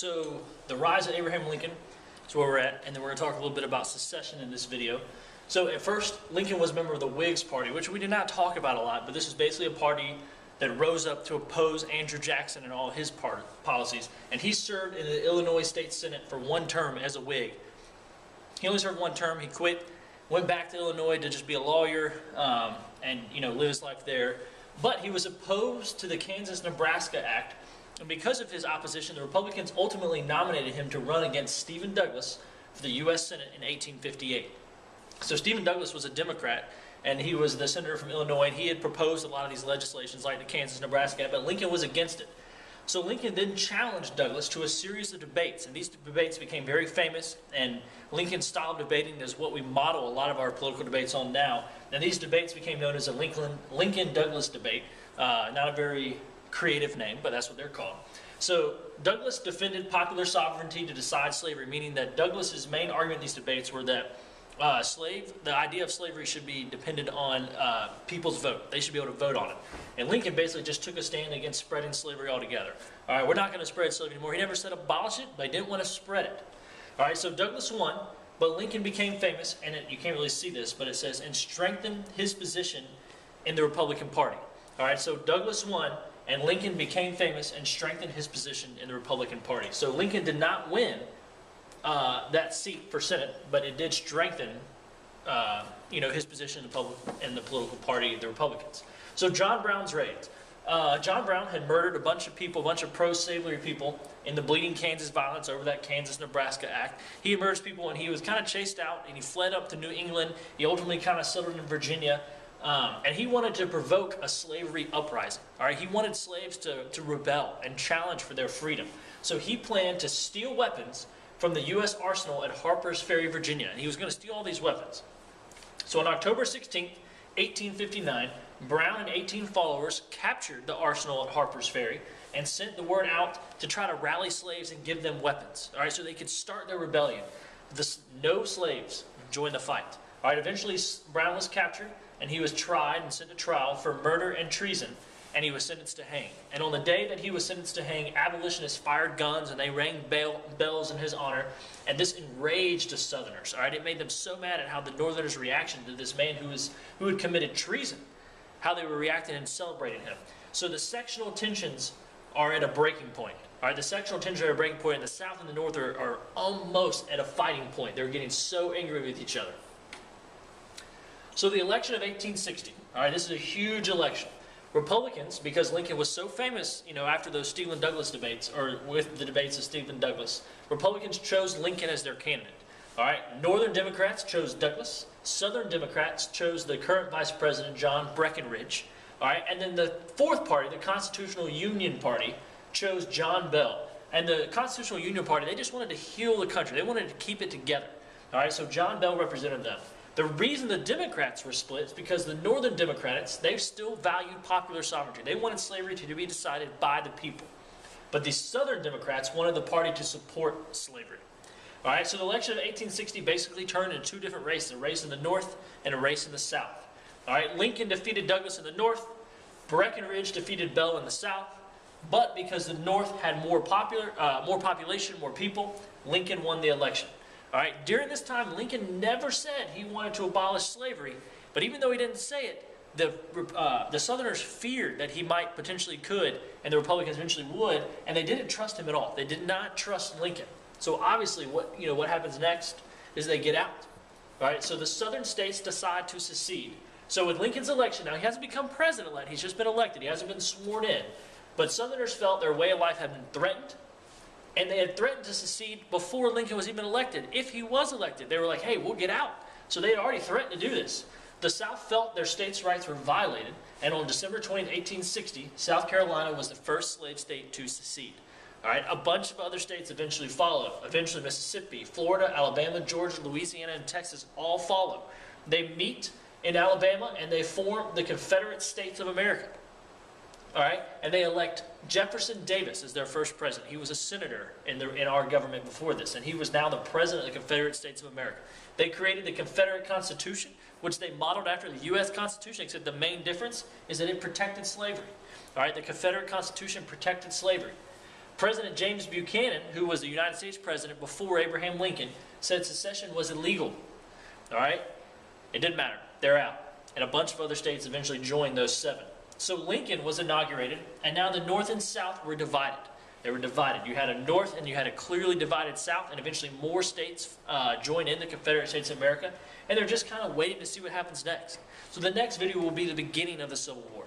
So the rise of Abraham Lincoln is where we're at, and then we're going to talk a little bit about secession in this video. So at first, Lincoln was a member of the Whigs Party, which we did not talk about a lot, but this is basically a party that rose up to oppose Andrew Jackson and all his policies. And he served in the Illinois State Senate for one term as a Whig. He only served one term. He quit, went back to Illinois to just be a lawyer and live his life there. But he was opposed to the Kansas-Nebraska Act. And because of his opposition, the Republicans ultimately nominated him to run against Stephen Douglas for the U.S. Senate in 1858. So Stephen Douglas was a Democrat, and he was the senator from Illinois, and he had proposed a lot of these legislations like the Kansas-Nebraska Act, but Lincoln was against it. So Lincoln then challenged Douglas to a series of debates, and these debates became very famous, and Lincoln's style of debating is what we model a lot of our political debates on now. And these debates became known as a Lincoln-Douglas debate, not a very creative name, but that's what they're called. So Douglas defended popular sovereignty to decide slavery, meaning that Douglas's main argument in these debates were that the idea of slavery should be dependent on people's vote. They should be able to vote on it. And Lincoln basically just took a stand against spreading slavery altogether. All right, we're not going to spread slavery anymore. He never said abolish it, but he didn't want to spread it. All right, so Douglas won, but Lincoln became famous, and you can't really see this, but it says, and strengthened his position in the Republican Party. All right, so Douglas won, and Lincoln became famous and strengthened his position in the Republican Party. So Lincoln did not win that seat for Senate, but it did strengthen, his position in the political party, the Republicans. So John Brown's raids. John Brown had murdered a bunch of people, a bunch of pro-slavery people in the Bleeding Kansas violence over that Kansas-Nebraska Act. He murdered people, and he was kind of chased out, and he fled up to New England. He ultimately kind of settled in Virginia. And he wanted to provoke a slavery uprising. All right, he wanted slaves to rebel and challenge for their freedom. So he planned to steal weapons from the U.S. arsenal at Harper's Ferry, Virginia. And he was going to steal all these weapons. So on October 16, 1859, Brown and 18 followers captured the arsenal at Harper's Ferry and sent the word out to try to rally slaves and give them weapons. All right, so they could start their rebellion. No slaves joined the fight. All right, eventually Brown was captured, and he was tried and sent to trial for murder and treason, and he was sentenced to hang. And on the day that he was sentenced to hang, abolitionists fired guns, and they rang bells in his honor, and this enraged the Southerners. All right, it made them so mad at how the Northerners' reaction to this man who had committed treason, how they were reacting and celebrating him. So the sectional tensions are at a breaking point. All right, the sectional tensions are at a breaking point, and the South and the North are almost at a fighting point. They're getting so angry with each other. So the election of 1860, all right, this is a huge election. Republicans, because Lincoln was so famous, after those Stephen Douglas debates, or with the debates of Stephen Douglas, Republicans chose Lincoln as their candidate. All right, Northern Democrats chose Douglas. Southern Democrats chose the current Vice President, John Breckinridge. All right, and then the fourth party, the Constitutional Union Party, chose John Bell. And the Constitutional Union Party, they just wanted to heal the country. They wanted to keep it together. All right, so John Bell represented them. The reason the Democrats were split is because the Northern Democrats, they still valued popular sovereignty. They wanted slavery to be decided by the people. But the Southern Democrats wanted the party to support slavery. All right, so the election of 1860 basically turned into two different races, a race in the North and a race in the South. All right, Lincoln defeated Douglas in the North. Breckinridge defeated Bell in the South. But because the North had more population, more people, Lincoln won the election. All right, during this time, Lincoln never said he wanted to abolish slavery, but even though he didn't say it, the Southerners feared that he might potentially could, and the Republicans eventually would, and they didn't trust him at all. They did not trust Lincoln. So obviously, what happens next is they get out. All right, so the Southern states decide to secede. So with Lincoln's election, now he hasn't become president-elect, he's just been elected, he hasn't been sworn in, but Southerners felt their way of life had been threatened. And they had threatened to secede before Lincoln was even elected. If he was elected, they were like, hey, we'll get out. So they had already threatened to do this. The South felt their states' rights were violated, and on December 20, 1860, South Carolina was the first slave state to secede. All right, a bunch of other states eventually followed. Eventually Mississippi, Florida, Alabama, Georgia, Louisiana, and Texas all follow. They meet in Alabama, and they form the Confederate States of America. All right, and they elect Jefferson Davis as their first president. He was a senator in our government before this, and he was now the president of the Confederate States of America. They created the Confederate Constitution, which they modeled after the U.S. Constitution, except the main difference is that it protected slavery. All right, the Confederate Constitution protected slavery. President James Buchanan, who was the United States president before Abraham Lincoln, said secession was illegal. All right? It didn't matter. They're out. And a bunch of other states eventually joined those 7. So Lincoln was inaugurated, and now the North and South were divided. They were divided. You had a North and you had a clearly divided South, and eventually more states joined in the Confederate States of America, and they're just kind of waiting to see what happens next. So the next video will be the beginning of the Civil War.